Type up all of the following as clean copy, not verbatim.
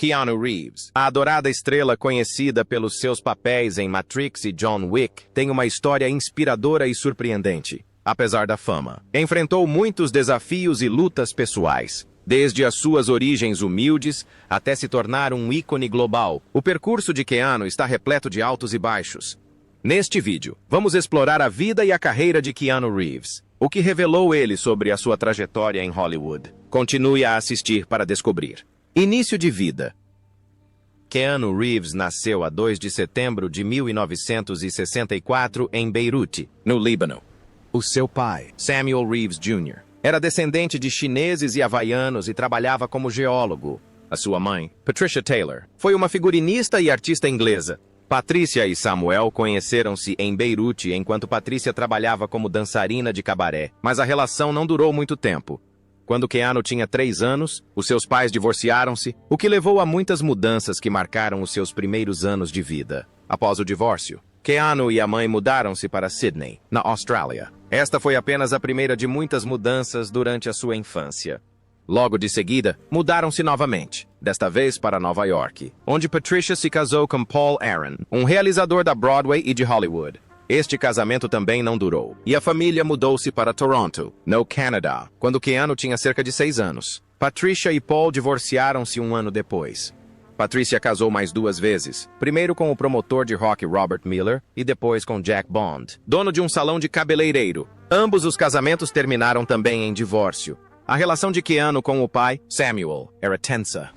Keanu Reeves, a adorada estrela conhecida pelos seus papéis em Matrix e John Wick, tem uma história inspiradora e surpreendente. Apesar da fama, enfrentou muitos desafios e lutas pessoais. Desde as suas origens humildes até se tornar um ícone global, o percurso de Keanu está repleto de altos e baixos. Neste vídeo, vamos explorar a vida e a carreira de Keanu Reeves, o que revelou ele sobre a sua trajetória em Hollywood. Continue a assistir para descobrir. Início de vida. Keanu Reeves nasceu a 2 de setembro de 1964 em Beirute, no Líbano. O seu pai, Samuel Reeves Jr., era descendente de chineses e havaianos e trabalhava como geólogo. A sua mãe, Patricia Taylor, foi uma figurinista e artista inglesa. Patricia e Samuel conheceram-se em Beirute enquanto Patricia trabalhava como dançarina de cabaré, mas a relação não durou muito tempo. Quando Keanu tinha 3 anos, os seus pais divorciaram-se, o que levou a muitas mudanças que marcaram os seus primeiros anos de vida. Após o divórcio, Keanu e a mãe mudaram-se para Sydney, na Austrália. Esta foi apenas a primeira de muitas mudanças durante a sua infância. Logo de seguida, mudaram-se novamente, desta vez para Nova York, onde Patricia se casou com Paul Aaron, um realizador da Broadway e de Hollywood. Este casamento também não durou, e a família mudou-se para Toronto, no Canadá, quando Keanu tinha cerca de 6 anos. Patricia e Paul divorciaram-se um ano depois. Patricia casou mais 2 vezes, primeiro com o promotor de rock Robert Miller e depois com Jack Bond, dono de um salão de cabeleireiro. Ambos os casamentos terminaram também em divórcio. A relação de Keanu com o pai, Samuel, era tensa.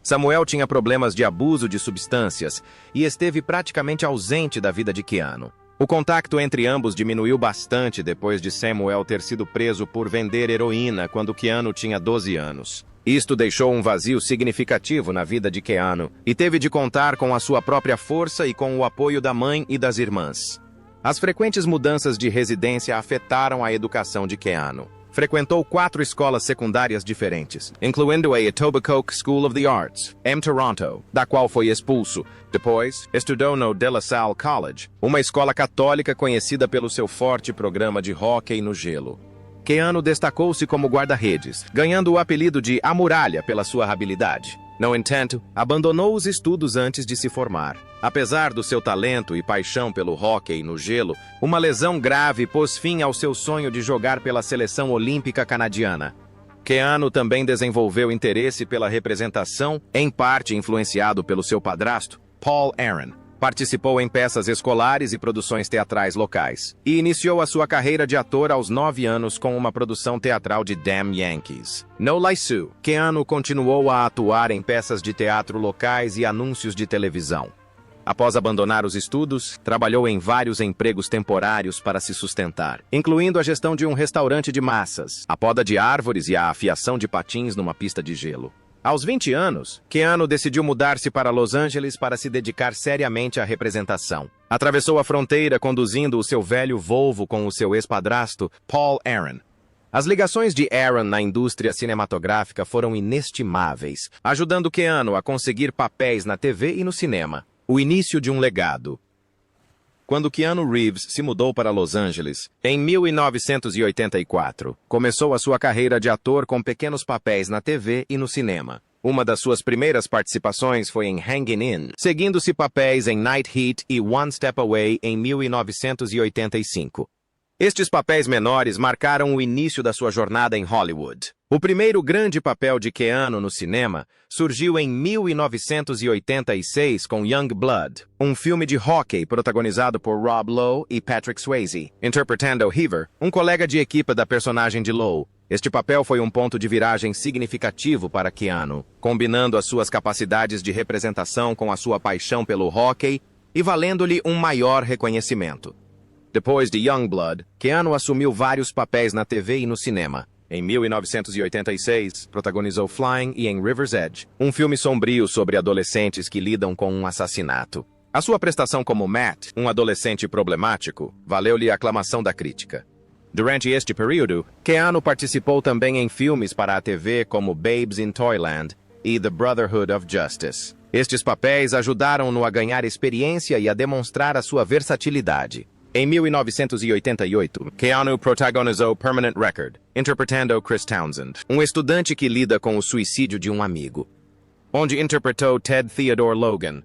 Samuel tinha problemas de abuso de substâncias e esteve praticamente ausente da vida de Keanu. O contato entre ambos diminuiu bastante depois de Samuel ter sido preso por vender heroína quando Keanu tinha 12 anos. Isto deixou um vazio significativo na vida de Keanu e teve de contar com a sua própria força e com o apoio da mãe e das irmãs. As frequentes mudanças de residência afetaram a educação de Keanu. Frequentou 4 escolas secundárias diferentes, incluindo a Etobicoke School of the Arts, em Toronto, da qual foi expulso. Depois, estudou no De La Salle College, uma escola católica conhecida pelo seu forte programa de hóquei no gelo. Keanu destacou-se como guarda-redes, ganhando o apelido de A Muralha pela sua habilidade. No entanto, abandonou os estudos antes de se formar. Apesar do seu talento e paixão pelo hóquei no gelo, uma lesão grave pôs fim ao seu sonho de jogar pela seleção olímpica canadiana. Keanu também desenvolveu interesse pela representação, em parte influenciado pelo seu padrasto, Paul Aaron. Participou em peças escolares e produções teatrais locais, e iniciou a sua carreira de ator aos 9 anos com uma produção teatral de Damn Yankees. No Liceu, Keanu continuou a atuar em peças de teatro locais e anúncios de televisão. Após abandonar os estudos, trabalhou em vários empregos temporários para se sustentar, incluindo a gestão de um restaurante de massas, a poda de árvores e a afiação de patins numa pista de gelo. Aos 20 anos, Keanu decidiu mudar-se para Los Angeles para se dedicar seriamente à representação. Atravessou a fronteira conduzindo o seu velho Volvo com o seu ex-padrasto, Paul Aaron. As ligações de Aaron na indústria cinematográfica foram inestimáveis, ajudando Keanu a conseguir papéis na TV e no cinema. O início de um legado. Quando Keanu Reeves se mudou para Los Angeles, em 1984, começou a sua carreira de ator com pequenos papéis na TV e no cinema. Uma das suas primeiras participações foi em Hangin' In, seguindo-se papéis em Night Heat e One Step Away em 1985. Estes papéis menores marcaram o início da sua jornada em Hollywood. O primeiro grande papel de Keanu no cinema surgiu em 1986 com Young Blood, um filme de hóquei protagonizado por Rob Lowe e Patrick Swayze, interpretando Heaver, um colega de equipe da personagem de Lowe. Este papel foi um ponto de viragem significativo para Keanu, combinando as suas capacidades de representação com a sua paixão pelo hóquei e valendo-lhe um maior reconhecimento. Depois de Young Blood, Keanu assumiu vários papéis na TV e no cinema. Em 1986, protagonizou Flying e em River's Edge, um filme sombrio sobre adolescentes que lidam com um assassinato. A sua prestação como Matt, um adolescente problemático, valeu-lhe a aclamação da crítica. Durante este período, Keanu participou também em filmes para a TV como Babes in Toyland e The Brotherhood of Justice. Estes papéis ajudaram-no a ganhar experiência e a demonstrar a sua versatilidade. Em 1988, Keanu protagonizou Permanent Record, interpretando Chris Townsend, um estudante que lida com o suicídio de um amigo. onde interpretou Ted Theodore Logan.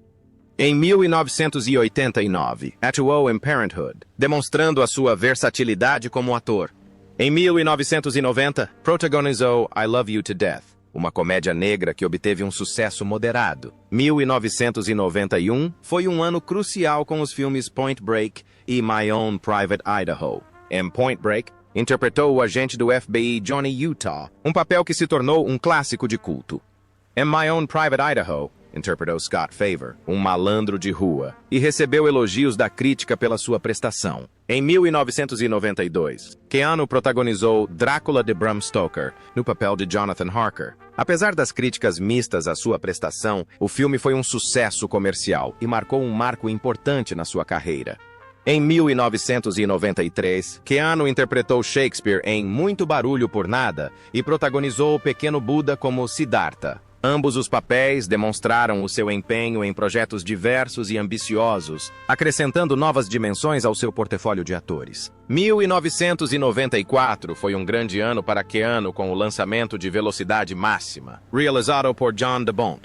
Em 1989, atuou em Parenthood, demonstrando a sua versatilidade como ator. Em 1990, protagonizou I Love You to Death, uma comédia negra que obteve um sucesso moderado. 1991 foi um ano crucial com os filmes Point Break e My Own Private Idaho. Em Point Break, interpretou o agente do FBI Johnny Utah, um papel que se tornou um clássico de culto. Em My Own Private Idaho, interpretou Scott Favor, um malandro de rua, e recebeu elogios da crítica pela sua prestação. Em 1992, Keanu protagonizou Drácula de Bram Stoker, no papel de Jonathan Harker. Apesar das críticas mistas à sua prestação, o filme foi um sucesso comercial e marcou um marco importante na sua carreira. Em 1993, Keanu interpretou Shakespeare em Muito Barulho por Nada e protagonizou o pequeno Buda como Siddhartha. Ambos os papéis demonstraram o seu empenho em projetos diversos e ambiciosos, acrescentando novas dimensões ao seu portfólio de atores. 1994 foi um grande ano para Keanu com o lançamento de Velocidade Máxima, realizado por John DeBont.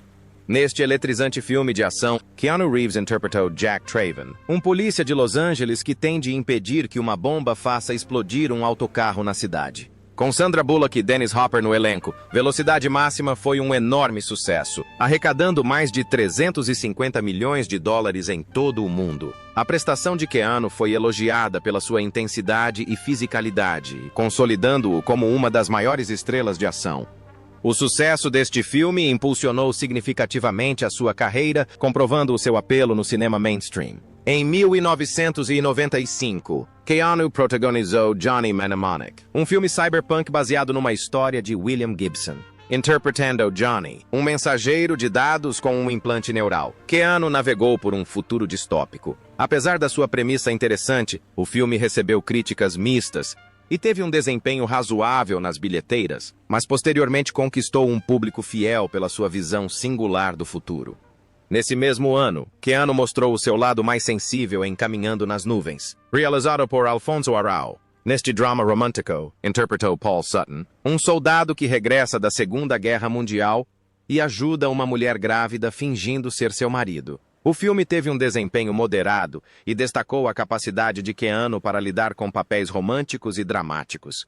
Neste eletrizante filme de ação, Keanu Reeves interpretou Jack Traven, um polícia de Los Angeles que tem de impedir que uma bomba faça explodir um autocarro na cidade. Com Sandra Bullock e Dennis Hopper no elenco, Velocidade Máxima foi um enorme sucesso, arrecadando mais de 350 milhões de dólares em todo o mundo. A prestação de Keanu foi elogiada pela sua intensidade e fisicalidade, consolidando-o como uma das maiores estrelas de ação. O sucesso deste filme impulsionou significativamente a sua carreira, comprovando o seu apelo no cinema mainstream. Em 1995, Keanu protagonizou Johnny Mnemonic, um filme cyberpunk baseado numa história de William Gibson. Interpretando Johnny, um mensageiro de dados com um implante neural, Keanu navegou por um futuro distópico. Apesar da sua premissa interessante, o filme recebeu críticas mistas e teve um desempenho razoável nas bilheteiras, mas posteriormente conquistou um público fiel pela sua visão singular do futuro. Nesse mesmo ano, Keanu mostrou o seu lado mais sensível em Caminhando nas Nuvens, realizado por Alfonso Arau. Neste drama romântico, interpretou Paul Sutton, um soldado que regressa da Segunda Guerra Mundial e ajuda uma mulher grávida fingindo ser seu marido. O filme teve um desempenho moderado e destacou a capacidade de Keanu para lidar com papéis românticos e dramáticos.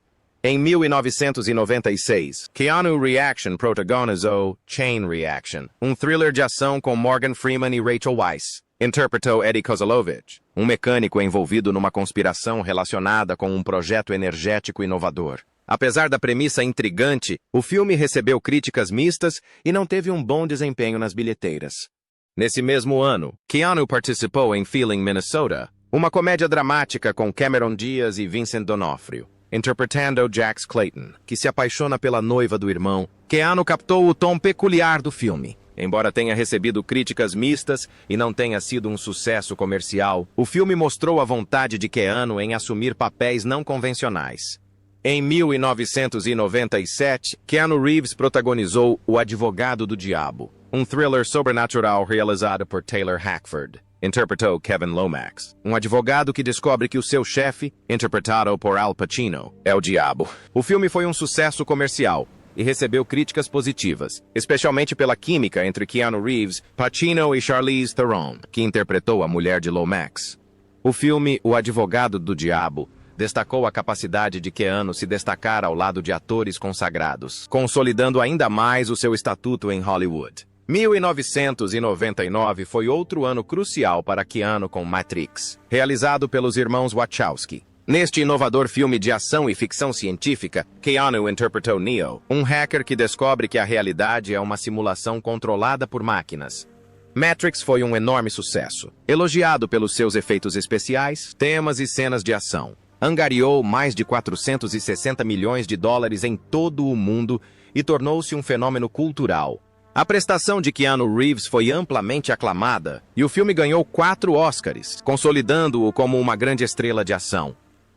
Em 1996, Keanu Reaction protagonizou Chain Reaction, um thriller de ação com Morgan Freeman e Rachel Weisz. Interpretou Eddie Kozalovich, um mecânico envolvido numa conspiração relacionada com um projeto energético inovador. Apesar da premissa intrigante, o filme recebeu críticas mistas e não teve um bom desempenho nas bilheteiras. Nesse mesmo ano, Keanu participou em Feeling Minnesota, uma comédia dramática com Cameron Diaz e Vincent D'Onofrio. Interpretando Jax Clayton, que se apaixona pela noiva do irmão, Keanu captou o tom peculiar do filme. Embora tenha recebido críticas mistas e não tenha sido um sucesso comercial, o filme mostrou a vontade de Keanu em assumir papéis não convencionais. Em 1997, Keanu Reeves protagonizou O Advogado do Diabo, um thriller sobrenatural realizado por Taylor Hackford. Interpretou Kevin Lomax, um advogado que descobre que o seu chefe, interpretado por Al Pacino, é o diabo. O filme foi um sucesso comercial e recebeu críticas positivas, especialmente pela química entre Keanu Reeves, Pacino e Charlize Theron, que interpretou a mulher de Lomax. O filme O Advogado do Diabo destacou a capacidade de Keanu se destacar ao lado de atores consagrados, consolidando ainda mais o seu estatuto em Hollywood. 1999 foi outro ano crucial para Keanu com Matrix, realizado pelos irmãos Wachowski. Neste inovador filme de ação e ficção científica, Keanu interpretou Neo, um hacker que descobre que a realidade é uma simulação controlada por máquinas. Matrix foi um enorme sucesso, elogiado pelos seus efeitos especiais, temas e cenas de ação. Angariou mais de 460 milhões de dólares em todo o mundo e tornou-se um fenômeno cultural. A prestação de Keanu Reeves foi amplamente aclamada e o filme ganhou 4 Oscars, consolidando-o como uma grande estrela de ação.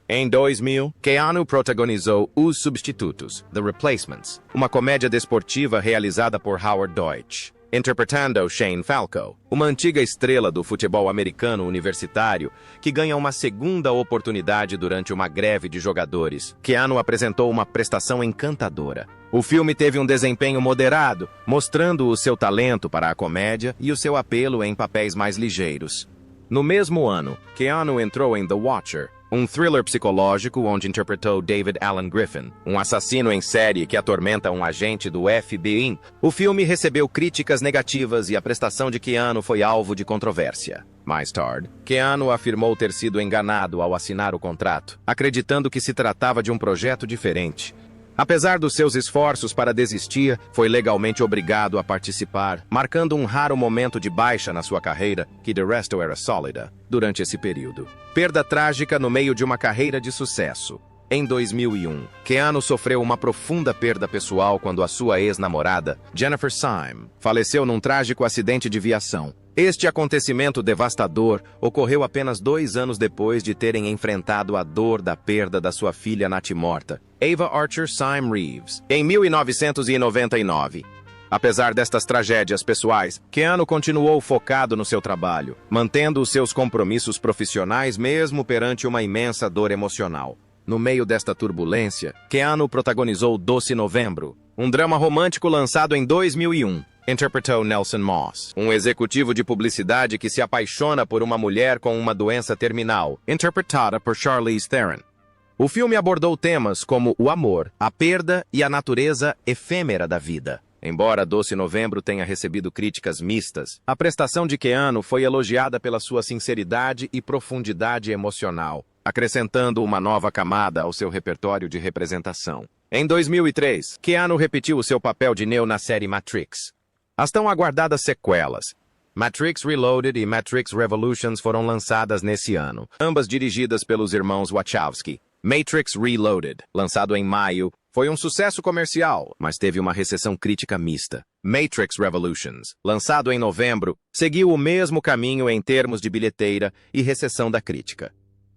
Em 2000, Keanu protagonizou Os Substitutos, The Replacements, uma comédia desportiva realizada por Howard Deutsch. interpretando Shane Falco, uma antiga estrela do futebol americano universitário que ganha uma segunda oportunidade durante uma greve de jogadores. Keanu apresentou uma prestação encantadora. O filme teve um desempenho moderado, mostrando o seu talento para a comédia e o seu apelo em papéis mais ligeiros. No mesmo ano, Keanu entrou em The Watcher, um thriller psicológico onde interpretou David Alan Griffin, um assassino em série que atormenta um agente do FBI. O filme recebeu críticas negativas e a prestação de Keanu foi alvo de controvérsia. Mais tarde, Keanu afirmou ter sido enganado ao assinar o contrato, acreditando que se tratava de um projeto diferente. Apesar dos seus esforços para desistir, foi legalmente obrigado a participar, marcando um raro momento de baixa na sua carreira, que de resto era sólida, durante esse período. Perda trágica no meio de uma carreira de sucesso. Em 2001, Keanu sofreu uma profunda perda pessoal quando a sua ex-namorada, Jennifer Syme, faleceu num trágico acidente de viação. Este acontecimento devastador ocorreu apenas 2 anos depois de terem enfrentado a dor da perda da sua filha natimorta, Ava Archer Syme Reeves, em 1999. Apesar destas tragédias pessoais, Keanu continuou focado no seu trabalho, mantendo os seus compromissos profissionais mesmo perante uma imensa dor emocional. No meio desta turbulência, Keanu protagonizou Doce Novembro, um drama romântico lançado em 2001. Interpretou Nelson Moss, um executivo de publicidade que se apaixona por uma mulher com uma doença terminal, interpretada por Charlize Theron. O filme abordou temas como o amor, a perda e a natureza efêmera da vida. Embora Doce Novembro tenha recebido críticas mistas, a prestação de Keanu foi elogiada pela sua sinceridade e profundidade emocional, acrescentando uma nova camada ao seu repertório de representação. Em 2003, Keanu repetiu o seu papel de Neo na série Matrix. As tão aguardadas sequelas, Matrix Reloaded e Matrix Revolutions, foram lançadas nesse ano, ambas dirigidas pelos irmãos Wachowski. Matrix Reloaded, lançado em maio, foi um sucesso comercial, mas teve uma recepção crítica mista. Matrix Revolutions, lançado em novembro, seguiu o mesmo caminho em termos de bilheteira e recepção da crítica.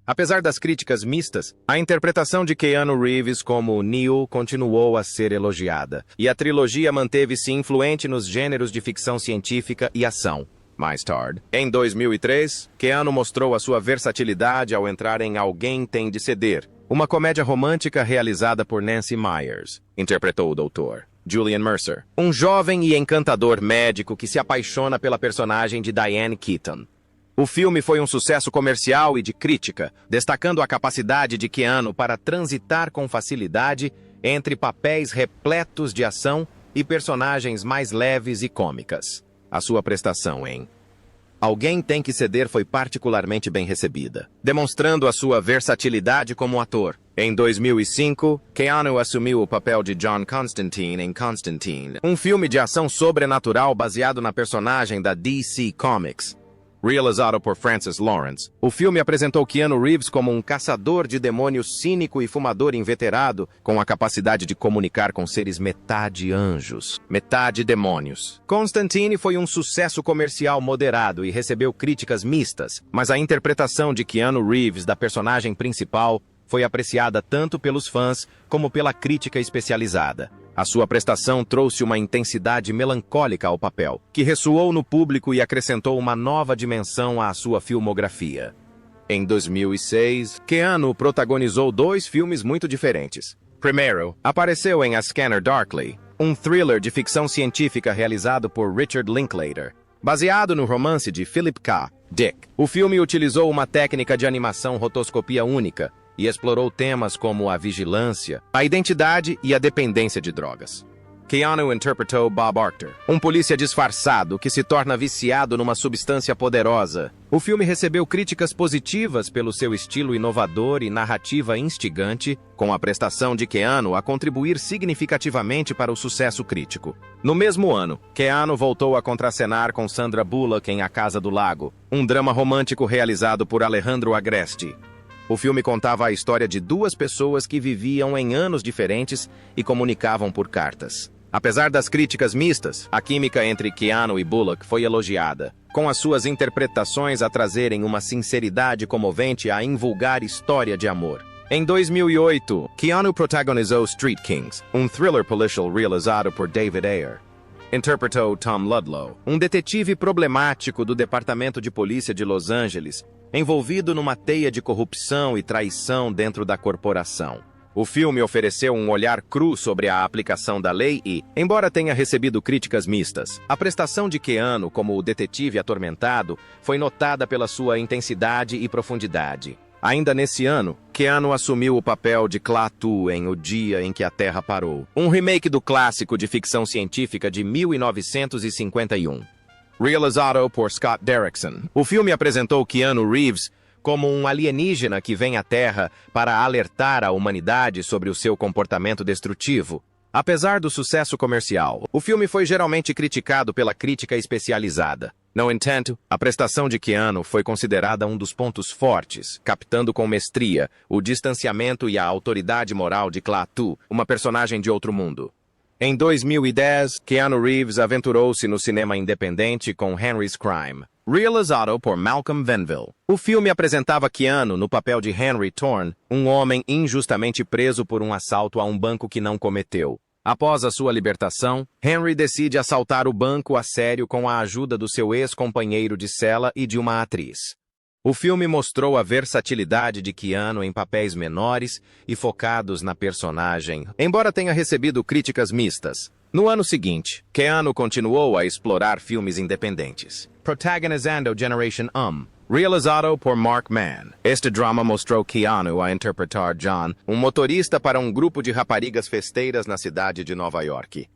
Apesar das críticas mistas, a interpretação de Keanu Reeves como Neo continuou a ser elogiada, e a trilogia manteve-se influente nos gêneros de ficção científica e ação. Mais tarde, em 2003, Keanu mostrou a sua versatilidade ao entrar em Alguém Tem de Ceder, uma comédia romântica realizada por Nancy Meyers. Interpretou o Dr. Julian Mercer, um jovem e encantador médico que se apaixona pela personagem de Diane Keaton. O filme foi um sucesso comercial e de crítica, destacando a capacidade de Keanu para transitar com facilidade entre papéis repletos de ação e personagens mais leves e cômicas. A sua prestação em Alguém Tem que Ceder foi particularmente bem recebida, demonstrando a sua versatilidade como ator. Em 2005, Keanu assumiu o papel de John Constantine em Constantine, um filme de ação sobrenatural baseado na personagem da DC Comics. Realizado por Francis Lawrence, o filme apresentou Keanu Reeves como um caçador de demônios cínico e fumador inveterado, com a capacidade de comunicar com seres metade anjos, metade demônios. Constantine foi um sucesso comercial moderado e recebeu críticas mistas, mas a interpretação de Keanu Reeves da personagem principal foi apreciada tanto pelos fãs como pela crítica especializada. A sua prestação trouxe uma intensidade melancólica ao papel, que ressoou no público e acrescentou uma nova dimensão à sua filmografia. Em 2006, Keanu protagonizou 2 filmes muito diferentes. Primeiro, apareceu em A Scanner Darkly, um thriller de ficção científica realizado por Richard Linklater, baseado no romance de Philip K. Dick. O filme utilizou uma técnica de animação rotoscopia única, e explorou temas como a vigilância, a identidade e a dependência de drogas. Keanu interpretou Bob Archer, um polícia disfarçado que se torna viciado numa substância poderosa. O filme recebeu críticas positivas pelo seu estilo inovador e narrativa instigante, com a prestação de Keanu a contribuir significativamente para o sucesso crítico. No mesmo ano, Keanu voltou a contracenar com Sandra Bullock em A Casa do Lago, um drama romântico realizado por Alejandro Agresti. O filme contava a história de 2 pessoas que viviam em anos diferentes e comunicavam por cartas. Apesar das críticas mistas, a química entre Keanu e Bullock foi elogiada, com as suas interpretações a trazerem uma sinceridade comovente à invulgar história de amor. Em 2008, Keanu protagonizou Street Kings, um thriller policial realizado por David Ayer. interpretou Tom Ludlow, um detetive problemático do Departamento de Polícia de Los Angeles, envolvido numa teia de corrupção e traição dentro da corporação. O filme ofereceu um olhar cru sobre a aplicação da lei e, embora tenha recebido críticas mistas, a prestação de Keanu como o detetive atormentado foi notada pela sua intensidade e profundidade. Ainda nesse ano, Keanu assumiu o papel de Klaatu em O Dia em que a Terra Parou, um remake do clássico de ficção científica de 1951. Realizado por Scott Derrickson, o filme apresentou Keanu Reeves como um alienígena que vem à Terra para alertar a humanidade sobre o seu comportamento destrutivo. Apesar do sucesso comercial, o filme foi geralmente criticado pela crítica especializada. No entanto, a prestação de Keanu foi considerada um dos pontos fortes, captando com mestria o distanciamento e a autoridade moral de Klaatu, uma personagem de outro mundo. Em 2010, Keanu Reeves aventurou-se no cinema independente com Henry's Crime, realizado por Malcolm Venville. O filme apresentava Keanu no papel de Henry Thorne, um homem injustamente preso por um assalto a um banco que não cometeu. Após a sua libertação, Henry decide assaltar o banco a sério com a ajuda do seu ex-companheiro de cela e de uma atriz. O filme mostrou a versatilidade de Keanu em papéis menores e focados na personagem, embora tenha recebido críticas mistas. No ano seguinte, Keanu continuou a explorar filmes independentes, protagonizando Generation realizado por Mark Mann. Este drama mostrou Keanu a interpretar John, um motorista para um grupo de raparigas festeiras na cidade de Nova York.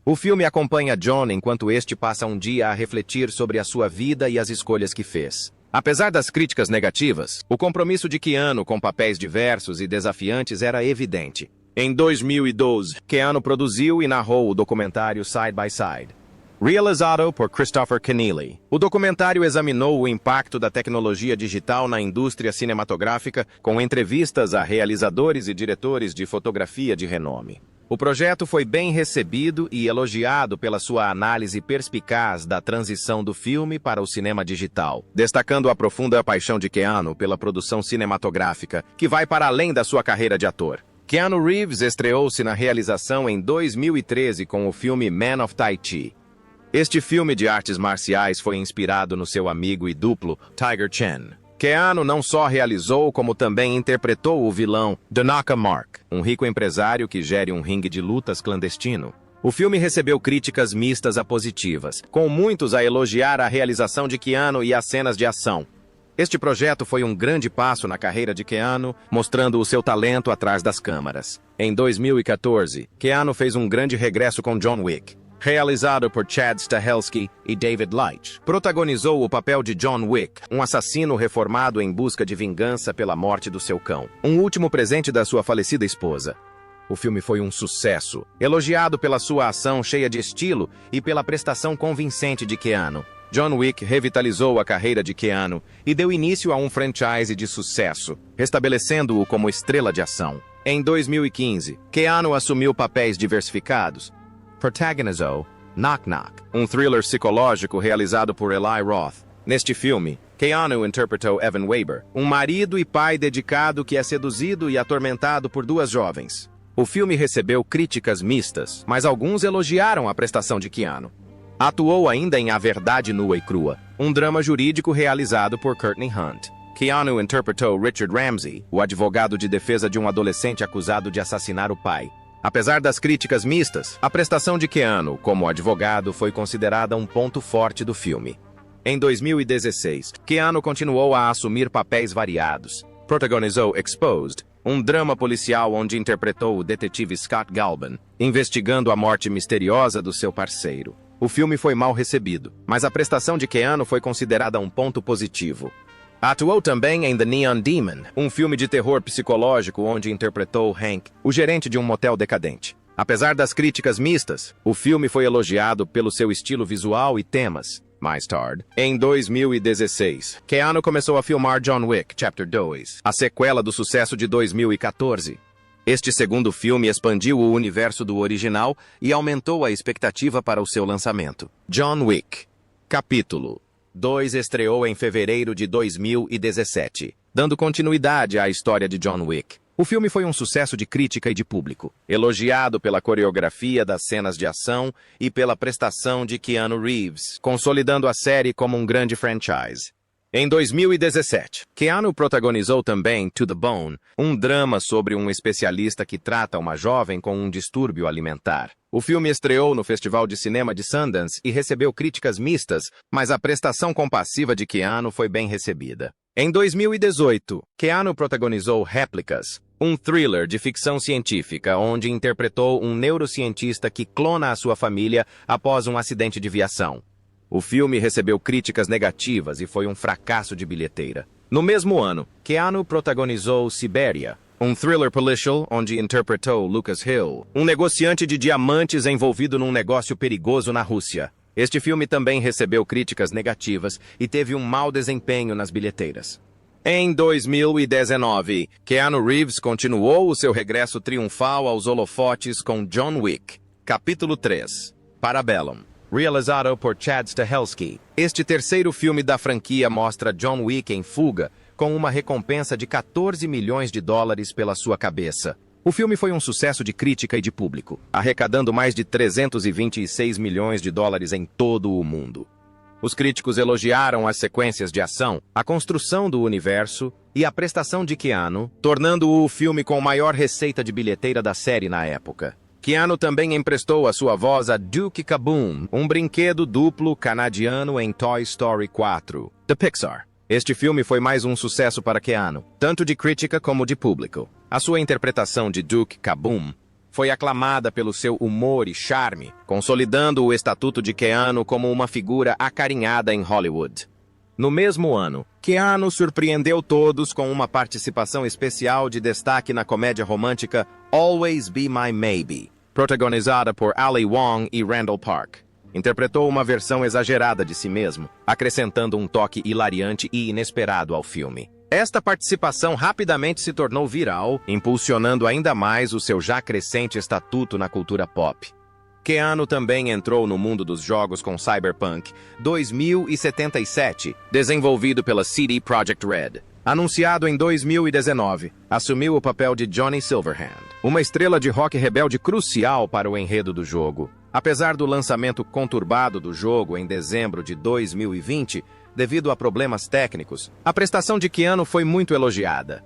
O filme acompanha John enquanto este passa um dia a refletir sobre a sua vida e as escolhas que fez. Apesar das críticas negativas, o compromisso de Keanu com papéis diversos e desafiantes era evidente. Em 2012, Keanu produziu e narrou o documentário Side by Side, realizado por Christopher Kenneally. O documentário examinou o impacto da tecnologia digital na indústria cinematográfica, com entrevistas a realizadores e diretores de fotografia de renome. O projeto foi bem recebido e elogiado pela sua análise perspicaz da transição do filme para o cinema digital, destacando a profunda paixão de Keanu pela produção cinematográfica, que vai para além da sua carreira de ator. Keanu Reeves estreou-se na realização em 2013 com o filme Man of Tai Chi. Este filme de artes marciais foi inspirado no seu amigo e duplo, Tiger Chen. Keanu não só realizou, como também interpretou o vilão Donaka Mark, um rico empresário que gere um ringue de lutas clandestino. O filme recebeu críticas mistas a positivas, com muitos a elogiar a realização de Keanu e as cenas de ação. Este projeto foi um grande passo na carreira de Keanu, mostrando o seu talento atrás das câmaras. Em 2014, Keanu fez um grande regresso com John Wick. Realizado por Chad Stahelski e David Leitch, protagonizou o papel de John Wick, um assassino reformado em busca de vingança pela morte do seu cão, um último presente da sua falecida esposa. O filme foi um sucesso, elogiado pela sua ação cheia de estilo e pela prestação convincente de Keanu. John Wick revitalizou a carreira de Keanu e deu início a um franchise de sucesso, restabelecendo-o como estrela de ação. Em 2015, Keanu assumiu papéis diversificados. Protagonizou Knock Knock, um thriller psicológico realizado por Eli Roth. Neste filme, Keanu interpretou Evan Weber, um marido e pai dedicado que é seduzido e atormentado por duas jovens. O filme recebeu críticas mistas, mas alguns elogiaram a prestação de Keanu. Atuou ainda em A Verdade Nua e Crua, um drama jurídico realizado por Courtney Hunt. Keanu interpretou Richard Ramsey, o advogado de defesa de um adolescente acusado de assassinar o pai. Apesar das críticas mistas, a prestação de Keanu como advogado foi considerada um ponto forte do filme. Em 2016, Keanu continuou a assumir papéis variados. Protagonizou Exposed, um drama policial onde interpretou o detetive Scott Galban, investigando a morte misteriosa do seu parceiro. O filme foi mal recebido, mas a prestação de Keanu foi considerada um ponto positivo. Atuou também em The Neon Demon, um filme de terror psicológico onde interpretou Hank, o gerente de um motel decadente. Apesar das críticas mistas, o filme foi elogiado pelo seu estilo visual e temas. Mais tarde, em 2016, Keanu começou a filmar John Wick Chapter 2, a sequela do sucesso de 2014. Este segundo filme expandiu o universo do original e aumentou a expectativa para o seu lançamento. John Wick, capítulo 2 estreou em fevereiro de 2017, dando continuidade à história de John Wick. O filme foi um sucesso de crítica e de público, elogiado pela coreografia das cenas de ação e pela prestação de Keanu Reeves, consolidando a série como um grande franchise. Em 2017, Keanu protagonizou também To the Bone, um drama sobre um especialista que trata uma jovem com um distúrbio alimentar. O filme estreou no Festival de Cinema de Sundance e recebeu críticas mistas, mas a prestação compassiva de Keanu foi bem recebida. Em 2018, Keanu protagonizou Réplicas, um thriller de ficção científica onde interpretou um neurocientista que clona a sua família após um acidente de viação. O filme recebeu críticas negativas e foi um fracasso de bilheteira. No mesmo ano, Keanu protagonizou Siberia, um thriller policial onde interpretou Lucas Hill, um negociante de diamantes envolvido num negócio perigoso na Rússia. Este filme também recebeu críticas negativas e teve um mau desempenho nas bilheteiras. Em 2019, Keanu Reeves continuou o seu regresso triunfal aos holofotes com John Wick, Capítulo 3, Parabellum, realizado por Chad Stahelski. Este terceiro filme da franquia mostra John Wick em fuga, com uma recompensa de 14 milhões de dólares pela sua cabeça. O filme foi um sucesso de crítica e de público, arrecadando mais de 326 milhões de dólares em todo o mundo. Os críticos elogiaram as sequências de ação, a construção do universo e a prestação de Keanu, tornando-o o filme com maior receita de bilheteira da série na época. Keanu também emprestou a sua voz a Duke Kaboom, um brinquedo duplo canadiano em Toy Story 4, da Pixar. Este filme foi mais um sucesso para Keanu, tanto de crítica como de público. A sua interpretação de Duke Kaboom foi aclamada pelo seu humor e charme, consolidando o estatuto de Keanu como uma figura acarinhada em Hollywood. No mesmo ano, Keanu surpreendeu todos com uma participação especial de destaque na comédia romântica Always Be My Maybe, protagonizada por Ali Wong e Randall Park. Interpretou uma versão exagerada de si mesmo, acrescentando um toque hilariante e inesperado ao filme. Esta participação rapidamente se tornou viral, impulsionando ainda mais o seu já crescente estatuto na cultura pop. Keanu também entrou no mundo dos jogos com Cyberpunk 2077, desenvolvido pela CD Projekt Red. Anunciado em 2019, assumiu o papel de Johnny Silverhand, uma estrela de rock rebelde crucial para o enredo do jogo. Apesar do lançamento conturbado do jogo em dezembro de 2020, devido a problemas técnicos, a prestação de Keanu foi muito elogiada.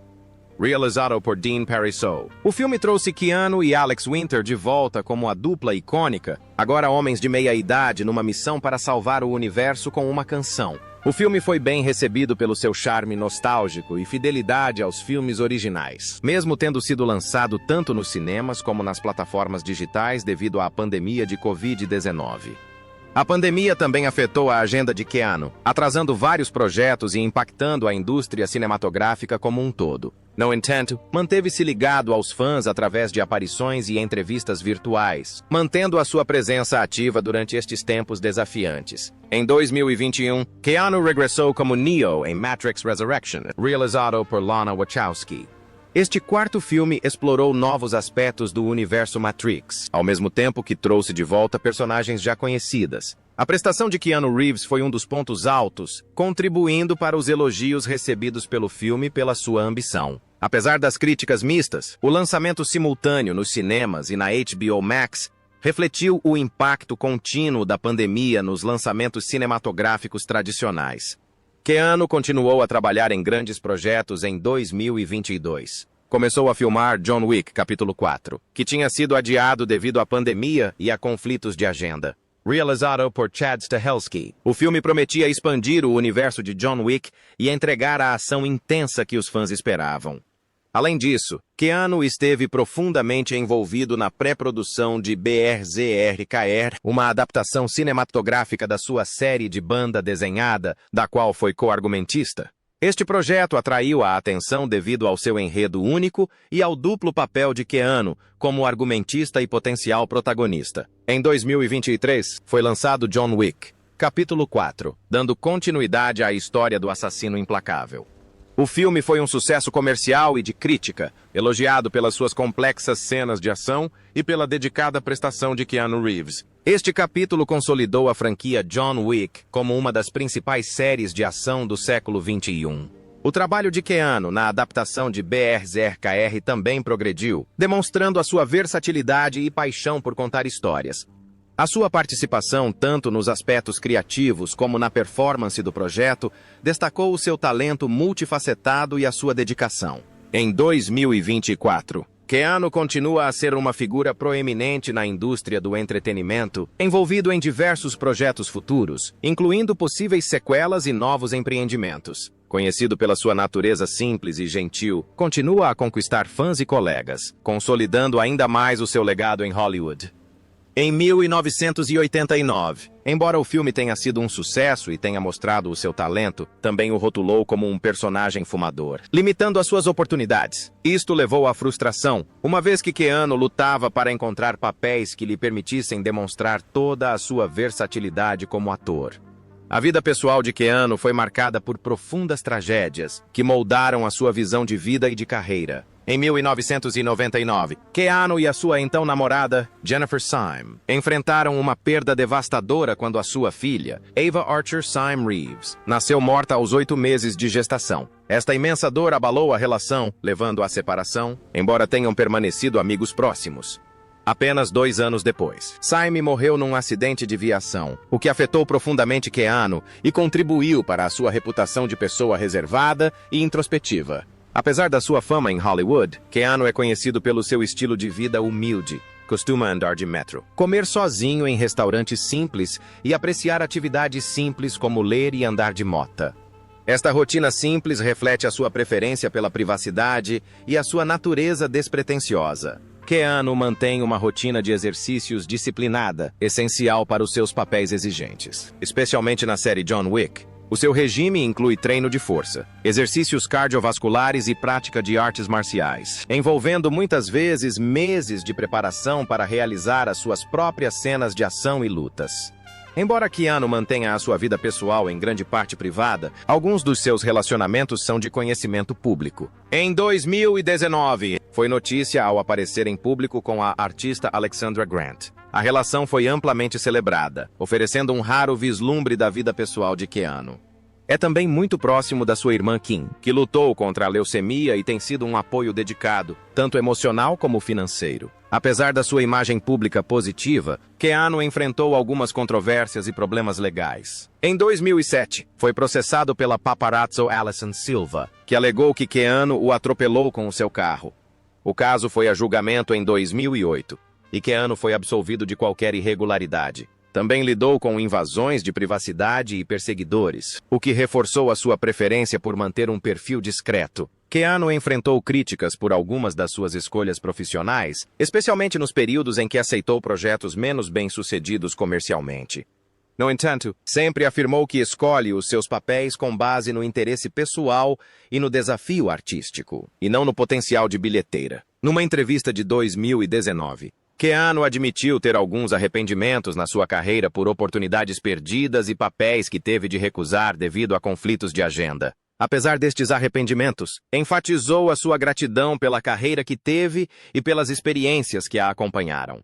Realizado por Dean Parisot, o filme trouxe Keanu e Alex Winter de volta como a dupla icônica, agora homens de meia-idade numa missão para salvar o universo com uma canção. O filme foi bem recebido pelo seu charme nostálgico e fidelidade aos filmes originais, mesmo tendo sido lançado tanto nos cinemas como nas plataformas digitais devido à pandemia de Covid-19. A pandemia também afetou a agenda de Keanu, atrasando vários projetos e impactando a indústria cinematográfica como um todo. No entanto, manteve-se ligado aos fãs através de aparições e entrevistas virtuais, mantendo a sua presença ativa durante estes tempos desafiantes. Em 2021, Keanu regressou como Neo em Matrix Resurrection, realizado por Lana Wachowski. Este quarto filme explorou novos aspectos do universo Matrix, ao mesmo tempo que trouxe de volta personagens já conhecidas. A prestação de Keanu Reeves foi um dos pontos altos, contribuindo para os elogios recebidos pelo filme pela sua ambição. Apesar das críticas mistas, o lançamento simultâneo nos cinemas e na HBO Max refletiu o impacto contínuo da pandemia nos lançamentos cinematográficos tradicionais. Keanu continuou a trabalhar em grandes projetos em 2022. Começou a filmar John Wick, Capítulo 4, que tinha sido adiado devido à pandemia e a conflitos de agenda. Realizado por Chad Stahelski, o filme prometia expandir o universo de John Wick e entregar a ação intensa que os fãs esperavam. Além disso, Keanu esteve profundamente envolvido na pré-produção de Berserker, uma adaptação cinematográfica da sua série de banda desenhada, da qual foi co-argumentista. Este projeto atraiu a atenção devido ao seu enredo único e ao duplo papel de Keanu como argumentista e potencial protagonista. Em 2023, foi lançado John Wick, Capítulo 4, dando continuidade à história do assassino implacável. O filme foi um sucesso comercial e de crítica, elogiado pelas suas complexas cenas de ação e pela dedicada prestação de Keanu Reeves. Este capítulo consolidou a franquia John Wick como uma das principais séries de ação do século XXI. O trabalho de Keanu na adaptação de Berserk também progrediu, demonstrando a sua versatilidade e paixão por contar histórias. A sua participação, tanto nos aspectos criativos como na performance do projeto, destacou o seu talento multifacetado e a sua dedicação. Em 2024, Keanu continua a ser uma figura proeminente na indústria do entretenimento, envolvido em diversos projetos futuros, incluindo possíveis sequelas e novos empreendimentos. Conhecido pela sua natureza simples e gentil, continua a conquistar fãs e colegas, consolidando ainda mais o seu legado em Hollywood. Em 1989, embora o filme tenha sido um sucesso e tenha mostrado o seu talento, também o rotulou como um personagem fumador, limitando as suas oportunidades. Isto levou à frustração, uma vez que Keanu lutava para encontrar papéis que lhe permitissem demonstrar toda a sua versatilidade como ator. A vida pessoal de Keanu foi marcada por profundas tragédias, que moldaram a sua visão de vida e de carreira. Em 1999, Keanu e a sua então namorada, Jennifer Syme, enfrentaram uma perda devastadora quando a sua filha, Ava Archer Syme Reeves, nasceu morta aos 8 meses de gestação. Esta imensa dor abalou a relação, levando à separação, embora tenham permanecido amigos próximos. Apenas 2 anos depois, Syme morreu num acidente de viação, o que afetou profundamente Keanu e contribuiu para a sua reputação de pessoa reservada e introspectiva. Apesar da sua fama em Hollywood, Keanu é conhecido pelo seu estilo de vida humilde. Costuma andar de metro, comer sozinho em restaurantes simples e apreciar atividades simples como ler e andar de mota. Esta rotina simples reflete a sua preferência pela privacidade e a sua natureza despretensiosa. Keanu mantém uma rotina de exercícios disciplinada, essencial para os seus papéis exigentes. Especialmente na série John Wick, o seu regime inclui treino de força, exercícios cardiovasculares e prática de artes marciais, envolvendo muitas vezes meses de preparação para realizar as suas próprias cenas de ação e lutas. Embora Keanu mantenha a sua vida pessoal em grande parte privada, alguns dos seus relacionamentos são de conhecimento público. Em 2019, foi notícia ao aparecer em público com a artista Alexandra Grant. A relação foi amplamente celebrada, oferecendo um raro vislumbre da vida pessoal de Keanu. É também muito próximo da sua irmã Kim, que lutou contra a leucemia e tem sido um apoio dedicado, tanto emocional como financeiro. Apesar da sua imagem pública positiva, Keanu enfrentou algumas controvérsias e problemas legais. Em 2007, foi processado pela paparazzo Alison Silva, que alegou que Keanu o atropelou com o seu carro. O caso foi a julgamento em 2008, e Keanu foi absolvido de qualquer irregularidade. Também lidou com invasões de privacidade e perseguidores, o que reforçou a sua preferência por manter um perfil discreto. Keanu enfrentou críticas por algumas das suas escolhas profissionais, especialmente nos períodos em que aceitou projetos menos bem-sucedidos comercialmente. No entanto, sempre afirmou que escolhe os seus papéis com base no interesse pessoal e no desafio artístico, e não no potencial de bilheteira. Numa entrevista de 2019, Keanu admitiu ter alguns arrependimentos na sua carreira por oportunidades perdidas e papéis que teve de recusar devido a conflitos de agenda. Apesar destes arrependimentos, enfatizou a sua gratidão pela carreira que teve e pelas experiências que a acompanharam.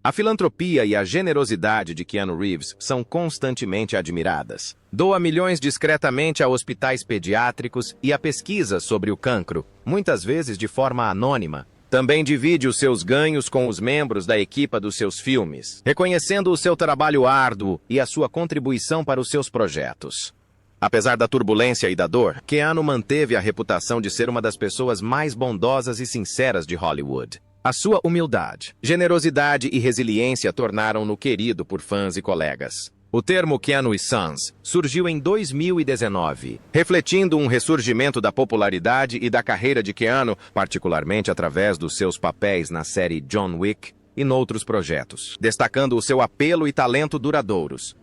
A filantropia e a generosidade de Keanu Reeves são constantemente admiradas. Doa milhões discretamente a hospitais pediátricos e a pesquisas sobre o cancro, muitas vezes de forma anônima. Também divide os seus ganhos com os membros da equipa dos seus filmes, reconhecendo o seu trabalho árduo e a sua contribuição para os seus projetos. Apesar da turbulência e da dor, Keanu manteve a reputação de ser uma das pessoas mais bondosas e sinceras de Hollywood. A sua humildade, generosidade e resiliência tornaram-no querido por fãs e colegas. O termo Keanu Sons surgiu em 2019, refletindo um ressurgimento da popularidade e da carreira de Keanu, particularmente através dos seus papéis na série John Wick e noutros projetos, destacando o seu apelo e talento duradouros.